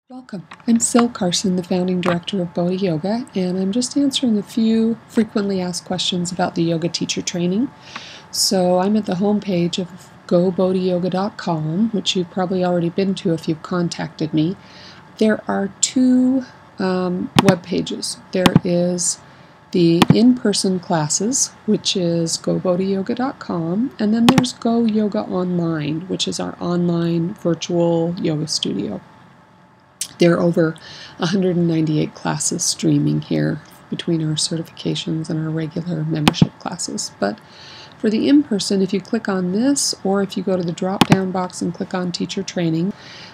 Welcome. I'm Sil Carson, the founding director of Bodhi Yoga, and I'm just answering a few frequently asked questions about the yoga teacher training. So I'm at the homepage of gobodhiyoga.com, which you've probably already been to if you've contacted me. There are two web pages. There is the in-person classes, which is gobodhiyoga.com, and then there's Go Yoga Online, which is our online virtual yoga studio. There are over 198 classes streaming here between our certifications and our regular membership classes. But for the in-person, if you click on this, or if you go to the drop-down box and click on Teacher Training,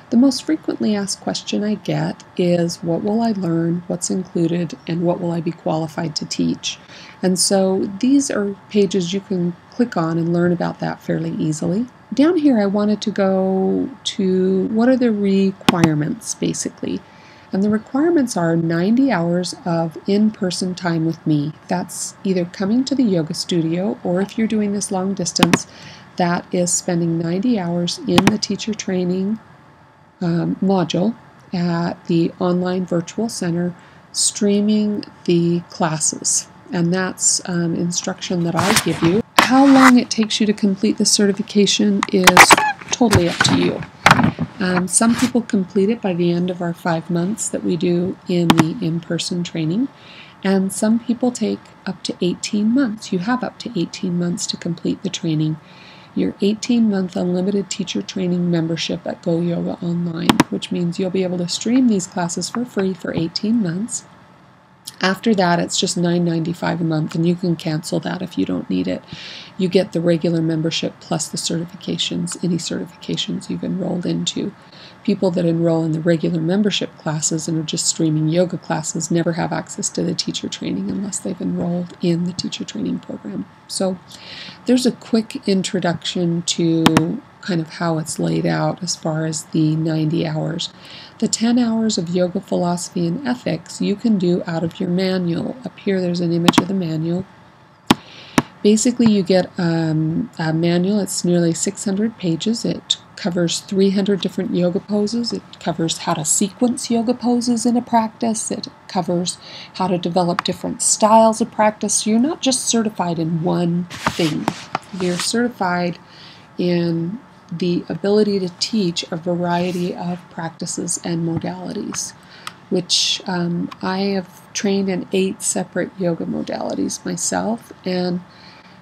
the most frequently asked question I get is, what will I learn, what's included, and what will I be qualified to teach? And so these are pages you can click on and learn about that fairly easily. Down here I wanted to go to what are the requirements, basically. And the requirements are 90 hours of in-person time with me. That's either coming to the yoga studio, or if you're doing this long distance, that is spending 90 hours in the teacher training module at the online virtual center, streaming the classes. And that's instruction that I give you. How long it takes you to complete the certification is totally up to you. Some people complete it by the end of our 5 months that we do in the in-person training, and some people take up to 18 months. You have up to 18 months to complete the training. Your 18-month unlimited teacher training membership at Go Yoga Online, which means you'll be able to stream these classes for free for 18 months. After that, it's just $9.95 a month, and you can cancel that if you don't need it. You get the regular membership plus the certifications, any certifications you've enrolled into. People that enroll in the regular membership classes and are just streaming yoga classes never have access to the teacher training unless they've enrolled in the teacher training program. So there's a quick introduction to kind of how it's laid out as far as the 90 hours. The 10 hours of yoga philosophy and ethics you can do out of your manual. Up here there's an image of the manual. Basically you get a manual. It's nearly 600 pages. It covers 300 different yoga poses. It covers how to sequence yoga poses in a practice. It covers how to develop different styles of practice. You're not just certified in one thing. You're certified in the ability to teach a variety of practices and modalities, which I have trained in 8 separate yoga modalities myself, and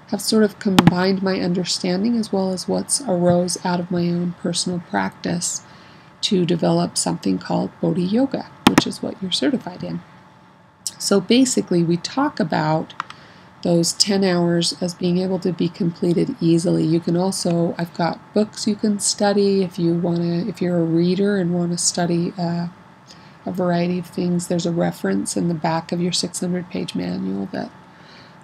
have sort of combined my understanding as well as what's arose out of my own personal practice to develop something called Bodhi Yoga, which is what you're certified in. So basically we talk about those 10 hours as being able to be completed easily. You can also, I've got books you can study if you want to, if you're a reader and want to study a variety of things. There's a reference in the back of your 600-page manual that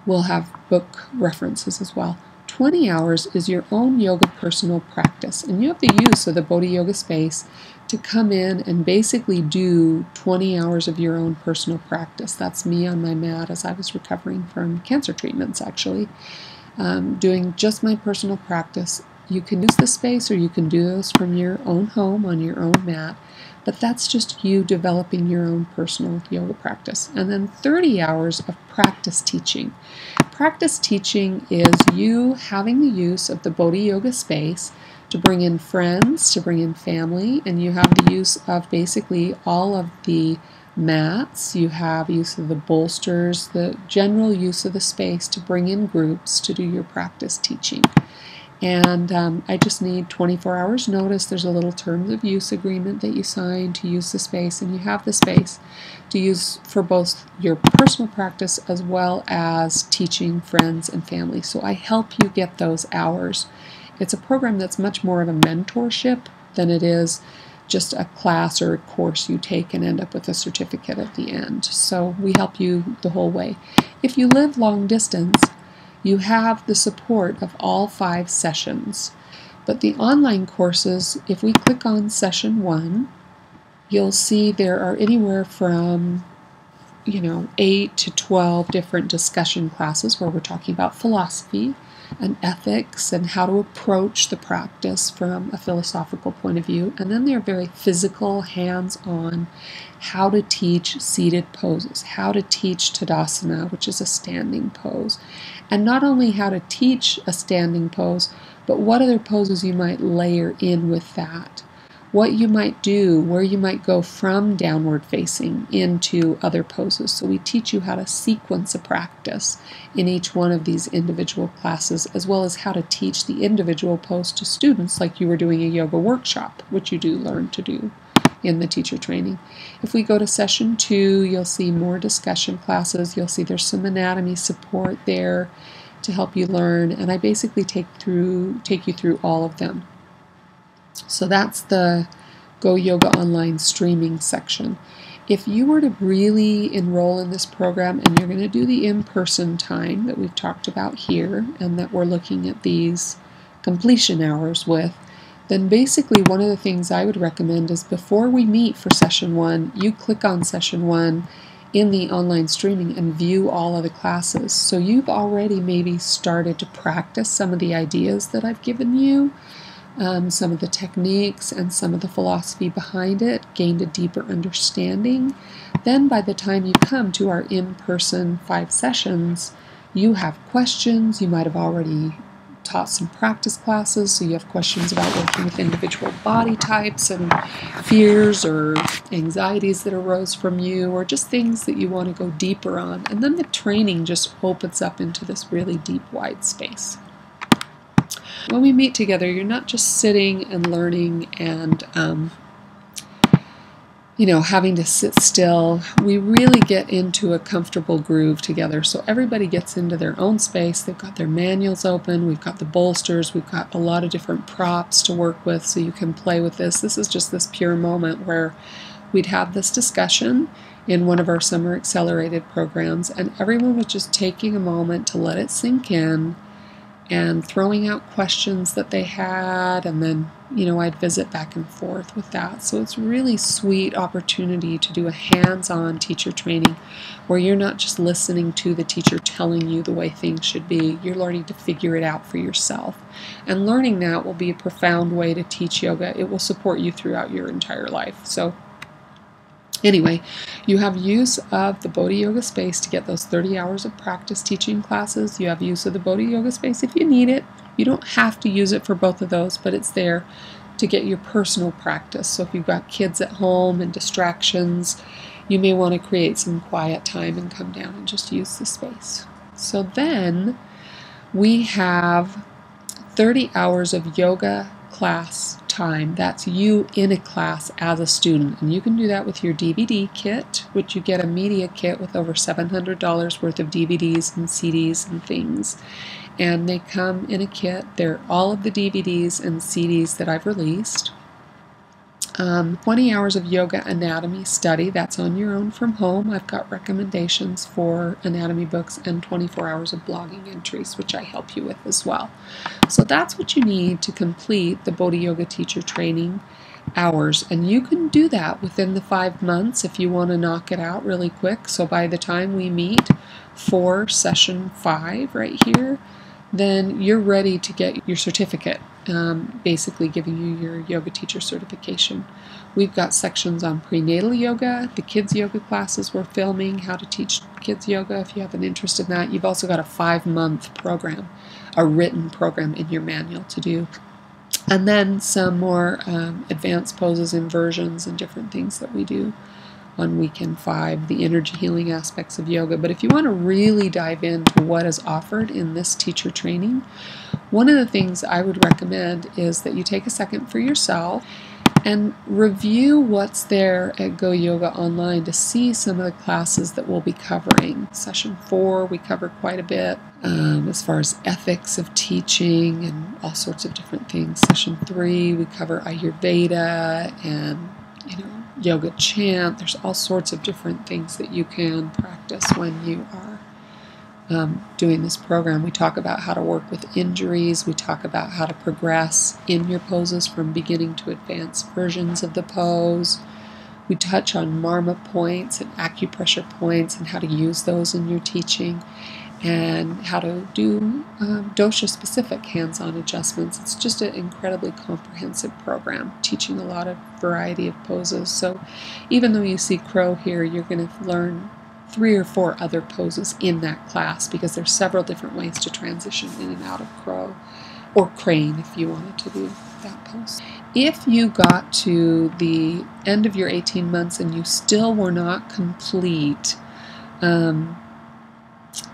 will have book references as well. 20 hours is your own yoga personal practice, and you have the use of the Bodhi Yoga space to come in and basically do 20 hours of your own personal practice. That's me on my mat as I was recovering from cancer treatments, actually, doing just my personal practice. You can use the space, or you can do those from your own home on your own mat, but that's just you developing your own personal yoga practice. And then 30 hours of practice teaching. Practice teaching is you having the use of the Bodhi Yoga space to bring in friends, to bring in family, and you have the use of basically all of the mats. You have use of the bolsters, the general use of the space to bring in groups to do your practice teaching. And I just need 24 hours notice. There's a little terms of use agreement that you sign to use the space, and you have the space to use for both your personal practice as well as teaching friends and family. So I help you get those hours. It's a program that's much more of a mentorship than it is just a class or a course you take and end up with a certificate at the end. So we help you the whole way. If you live long distance, you have the support of all 5 sessions. But the online courses, if we click on session 1, you'll see there are anywhere from 8 to 12 different discussion classes where we're talking about philosophy. and ethics and how to approach the practice from a philosophical point of view. And then they're very physical, hands-on, how to teach seated poses, how to teach Tadasana, which is a standing pose. And not only how to teach a standing pose, but what other poses you might layer in with that. What you might do, where you might go from downward facing into other poses. So we teach you how to sequence a practice in each one of these individual classes, as well as how to teach the individual pose to students like you were doing a yoga workshop, which you do learn to do in the teacher training. If we go to session 2, you'll see more discussion classes. You'll see there's some anatomy support there to help you learn, and I basically take you through all of them. So that's the Go Yoga Online streaming section. If you were to really enroll in this program and you're going to do the in-person time that we've talked about here and that we're looking at these completion hours with, then basically one of the things I would recommend is before we meet for session 1, you click on session 1 in the online streaming and view all of the classes. So you've already maybe started to practice some of the ideas that I've given you, some of the techniques and some of the philosophy behind it, gained a deeper understanding. Then by the time you come to our in-person 5 sessions, you have questions. You might have already taught some practice classes, so you have questions about working with individual body types and fears or anxieties that arose from you, or just things that you want to go deeper on. And then the training just opens up into this really deep, wide space. When we meet together, you're not just sitting and learning and having to sit still. We really get into a comfortable groove together. So everybody gets into their own space. They've got their manuals open. We've got the bolsters. We've got a lot of different props to work with so you can play with this. This is just this pure moment where we'd have this discussion in one of our summer accelerated programs, and everyone was just taking a moment to let it sink in and throwing out questions that they had, and then I'd visit back and forth with that. So it's a really sweet opportunity to do a hands-on teacher training where you're not just listening to the teacher telling you the way things should be. You're learning to figure it out for yourself. And learning that will be a profound way to teach yoga. It will support you throughout your entire life. So anyway, you have use of the Bodhi Yoga space to get those 30 hours of practice teaching classes. You have use of the Bodhi Yoga space if you need it. You don't have to use it for both of those, but it's there to get your personal practice. So if you've got kids at home and distractions, you may want to create some quiet time and come down and just use the space. So then we have 30 hours of yoga class time. That's you in a class as a student, and you can do that with your DVD kit, which you get a media kit with over $700 worth of DVDs and CDs and things, and they come in a kit. They're all of the DVDs and CDs that I've released. 20 hours of yoga anatomy study, that's on your own from home. I've got recommendations for anatomy books and 24 hours of blogging entries, which I help you with as well. So that's what you need to complete the Bodhi Yoga teacher training hours, and you can do that within the 5 months if you want to knock it out really quick. So by the time we meet for session 5 right here, then you're ready to get your certificate, basically giving you your yoga teacher certification. We've got sections on prenatal yoga, the kids yoga classes we're filming, how to teach kids yoga if you have an interest in that. You've also got a 5-month program, a written program in your manual to do. And then some more advanced poses, inversions, and different things that we do on weekend 5, the energy healing aspects of yoga. But if you want to really dive into what is offered in this teacher training, one of the things I would recommend is that you take a second for yourself and review what's there at Go Yoga Online to see some of the classes that we'll be covering. Session 4, we cover quite a bit as far as ethics of teaching and all sorts of different things. Session 3, we cover Ayurveda and yoga chant. There's all sorts of different things that you can practice when you are doing this program. We talk about how to work with injuries. We talk about how to progress in your poses from beginning to advanced versions of the pose. We touch on marma points and acupressure points and how to use those in your teaching. and how to do dosha-specific hands-on adjustments. It's just an incredibly comprehensive program, teaching a lot of variety of poses. So even though you see crow here, you're going to learn 3 or 4 other poses in that class, because there's several different ways to transition in and out of crow, or crane if you wanted to do that pose. If you got to the end of your 18 months and you still were not complete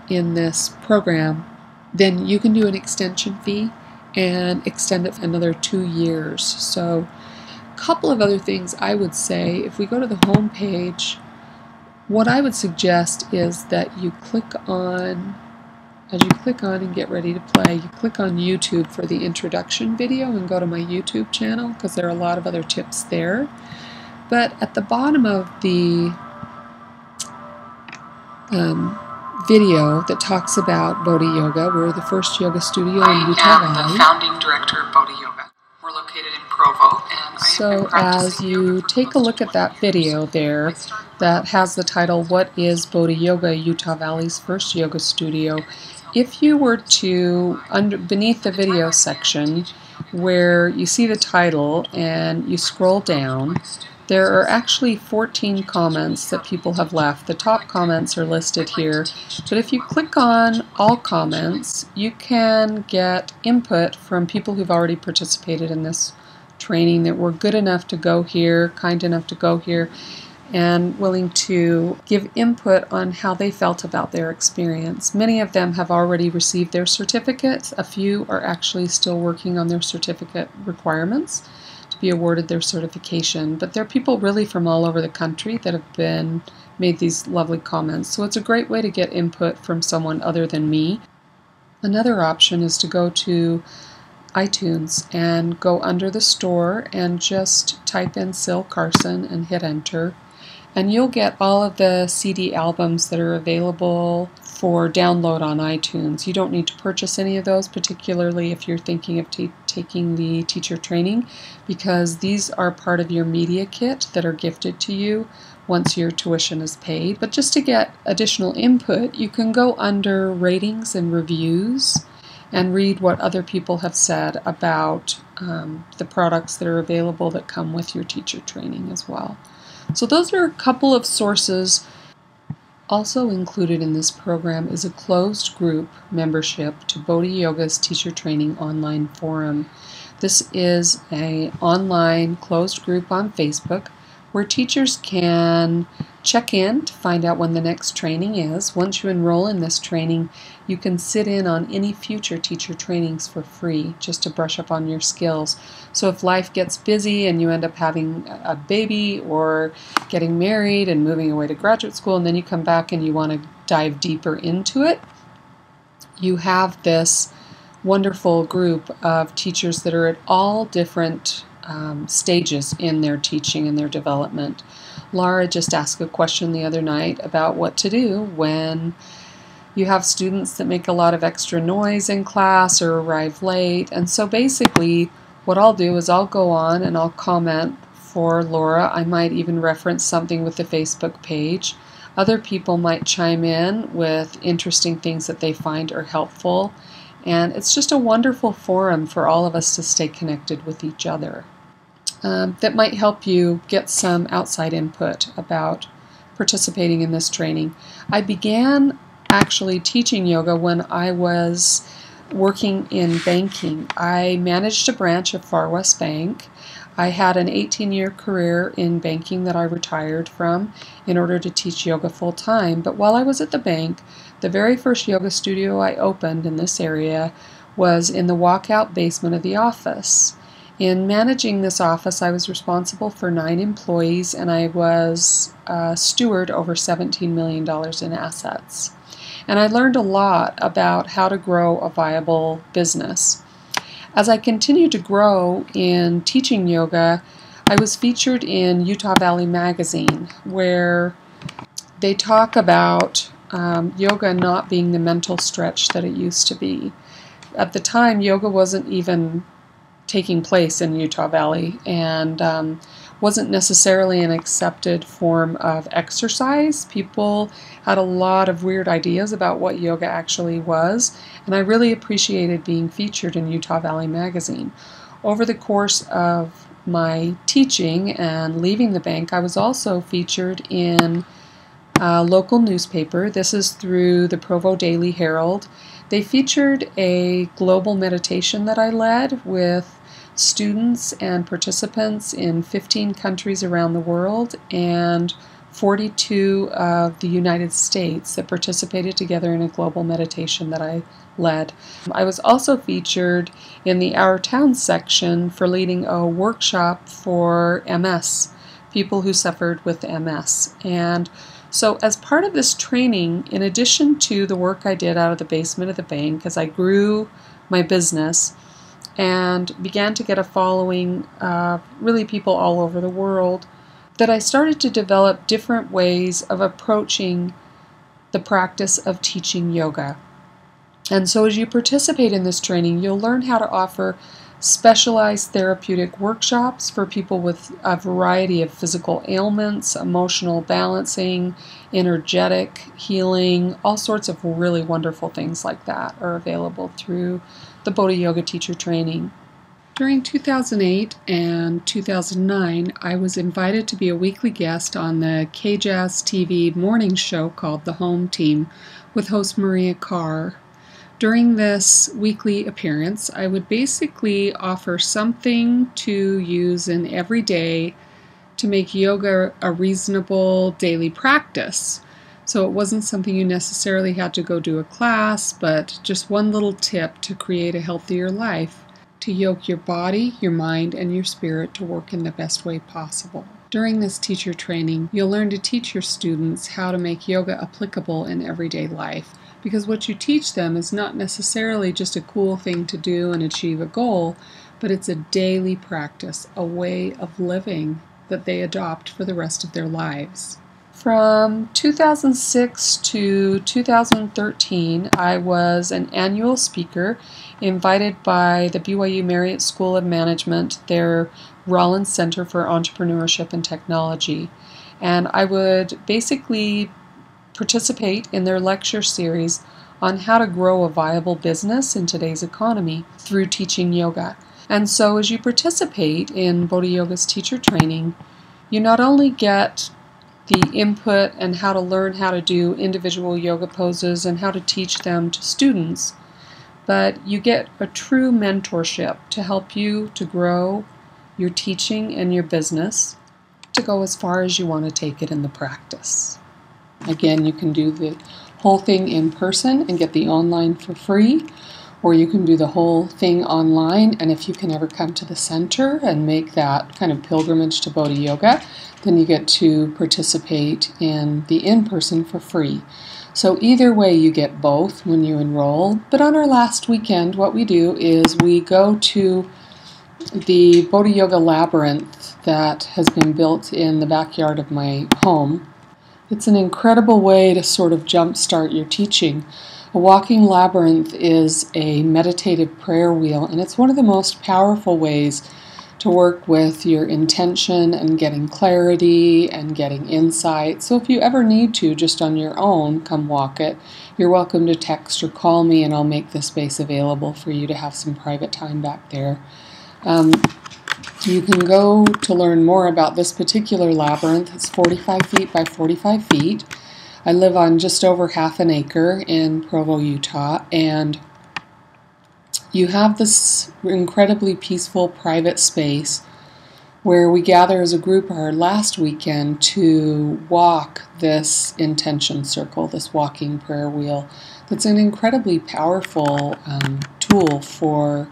in this program, then you can do an extension fee and extend it for another 2 years. So a couple of other things I would say, if we go to the home page, what I would suggest is that you click on, as you click on and get ready to play, you click on YouTube for the introduction video and go to my YouTube channel, because there are a lot of other tips there. But at the bottom of the video that talks about Bodhi Yoga, we're the first yoga studio in Utah Valley. I am the founding director of Bodhi Yoga. We're located in Provo, and so as you take a look at that video there that has the title, What is Bodhi Yoga, Utah Valley's first yoga studio? If you were to, beneath the video section where you see the title and you scroll down, there are actually 14 comments that people have left. The top comments are listed here, but if you click on all comments, you can get input from people who've already participated in this training that were good enough to go here, kind enough to go here, and willing to give input on how they felt about their experience. Many of them have already received their certificates. A few are actually still working on their certificate requirements to be awarded their certification, but there are people really from all over the country that have made these lovely comments. So it's a great way to get input from someone other than me. Another option is to go to iTunes and go under the store and just type in Sil Carson and hit enter, and you'll get all of the CD albums that are available for download on iTunes. You don't need to purchase any of those, particularly if you're thinking of taking the teacher training, because these are part of your media kit that are gifted to you once your tuition is paid. But just to get additional input, you can go under ratings and reviews and read what other people have said about the products that are available that come with your teacher training as well. So those are a couple of sources. Also included in this program is a closed group membership to Bodhi Yoga's teacher training online forum. This is an online closed group on Facebook where teachers can check in to find out when the next training is. Once you enroll in this training, you can sit in on any future teacher trainings for free, just to brush up on your skills. So if life gets busy and you end up having a baby or getting married and moving away to graduate school, and then you come back and you want to dive deeper into it, you have this wonderful group of teachers that are at all different stages in their teaching and their development. Laura just asked a question the other night about what to do when you have students that make a lot of extra noise in class or arrive late. And so basically what I'll do is I'll go on and I'll comment for Laura. I might even reference something with the Facebook page. Other people might chime in with interesting things that they find are helpful. And it's just a wonderful forum for all of us to stay connected with each other. That might help you get some outside input about participating in this training. I began actually teaching yoga when I was working in banking. I managed a branch of Far West Bank. I had an 18-year career in banking that I retired from in order to teach yoga full-time. But while I was at the bank, the very first yoga studio I opened in this area was in the walkout basement of the office. In managing this office, I was responsible for 9 employees, and I was a steward over $17 million in assets. And I learned a lot about how to grow a viable business. As I continued to grow in teaching yoga, I was featured in Utah Valley Magazine, where they talk about yoga not being the mental stretch that it used to be. At the time, yoga wasn't even taking place in Utah Valley, and wasn't necessarily an accepted form of exercise. People had a lot of weird ideas about what yoga actually was, and I really appreciated being featured in Utah Valley Magazine. Over the course of my teaching and leaving the bank, I was also featured in a local newspaper. This is through the Provo Daily Herald. They featured a global meditation that I led with students and participants in 15 countries around the world and 42 of the United States that participated together in a global meditation that I led. I was also featured in the Our Town section for leading a workshop for MS, people who suffered with MS. And so as part of this training, in addition to the work I did out of the basement of the bank, as I grew my business and began to get a following of really people all over the world, that I started to develop different ways of approaching the practice of teaching yoga. And so as you participate in this training, you'll learn how to offer specialized therapeutic workshops for people with a variety of physical ailments, emotional balancing, energetic healing, all sorts of really wonderful things like that are available through the Bodhi Yoga teacher training. During 2008 and 2009, I was invited to be a weekly guest on the KJAS TV morning show called The Home Team with host Maria Carr. During this weekly appearance, I would basically offer something to use in every day to make yoga a reasonable daily practice. So it wasn't something you necessarily had to go do a class, but just one little tip to create a healthier life, to yoke your body, your mind, and your spirit to work in the best way possible. During this teacher training, you'll learn to teach your students how to make yoga applicable in everyday life, because what you teach them is not necessarily just a cool thing to do and achieve a goal, but it's a daily practice, a way of living that they adopt for the rest of their lives. From 2006 to 2013, I was an annual speaker invited by the BYU Marriott School of Management, their Rollins Center for Entrepreneurship and Technology. And I would basically participate in their lecture series on how to grow a viable business in today's economy through teaching yoga. And so as you participate in Bodhi Yoga's teacher training, you not only get the input and how to learn how to do individual yoga poses and how to teach them to students, but you get a true mentorship to help you to grow your teaching and your business to go as far as you want to take it in the practice. Again, you can do the whole thing in person and get the online for free, or you can do the whole thing online, and if you can ever come to the center and make that kind of pilgrimage to Bodhi Yoga, then you get to participate in the in-person for free. So either way, you get both when you enroll. But on our last weekend, what we do is we go to the Bodhi Yoga Labyrinth that has been built in the backyard of my home. It's an incredible way to sort of jumpstart your teaching. A walking labyrinth is a meditative prayer wheel, and it's one of the most powerful ways to work with your intention and getting clarity and getting insight. So if you ever need to, just on your own, come walk it. You're welcome to text or call me, and I'll make the space available for you to have some private time back there. You can go to learn more about this particular labyrinth. It's 45 feet by 45 feet. I live on just over half an acre in Provo, Utah, and you have this incredibly peaceful private space where we gather as a group our last weekend to walk this intention circle, this walking prayer wheel. That's an incredibly powerful tool for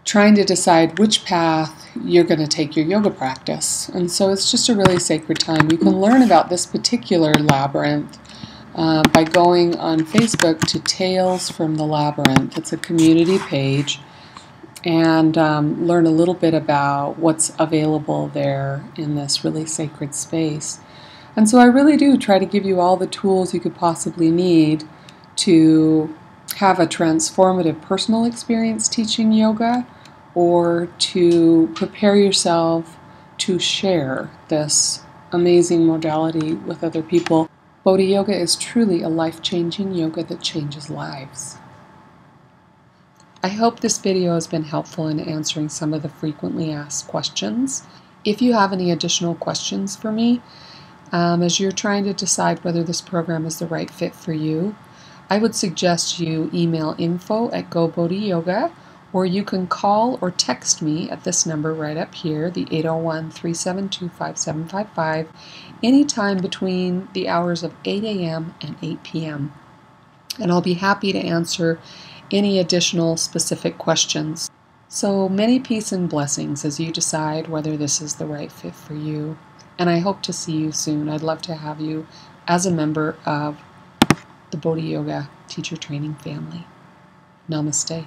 trying to decide which path you're going to take your yoga practice. And so it's just a really sacred time. You can learn about this particular labyrinth by going on Facebook to Tales from the Labyrinth. It's a community page, and learn a little bit about what's available there in this really sacred space. And so I really do try to give you all the tools you could possibly need to have a transformative personal experience teaching yoga, or to prepare yourself to share this amazing modality with other people. Bodhi Yoga is truly a life-changing yoga that changes lives. I hope this video has been helpful in answering some of the frequently asked questions. If you have any additional questions for me, as you're trying to decide whether this program is the right fit for you, I would suggest you email info@GoBodhiYoga, or you can call or text me at this number right up here, the 801-372-5755, anytime between the hours of 8 a.m. and 8 p.m. And I'll be happy to answer any additional specific questions. So many peace and blessings as you decide whether this is the right fit for you. And I hope to see you soon. I'd love to have you as a member of the Bodhi Yoga teacher training family. Namaste.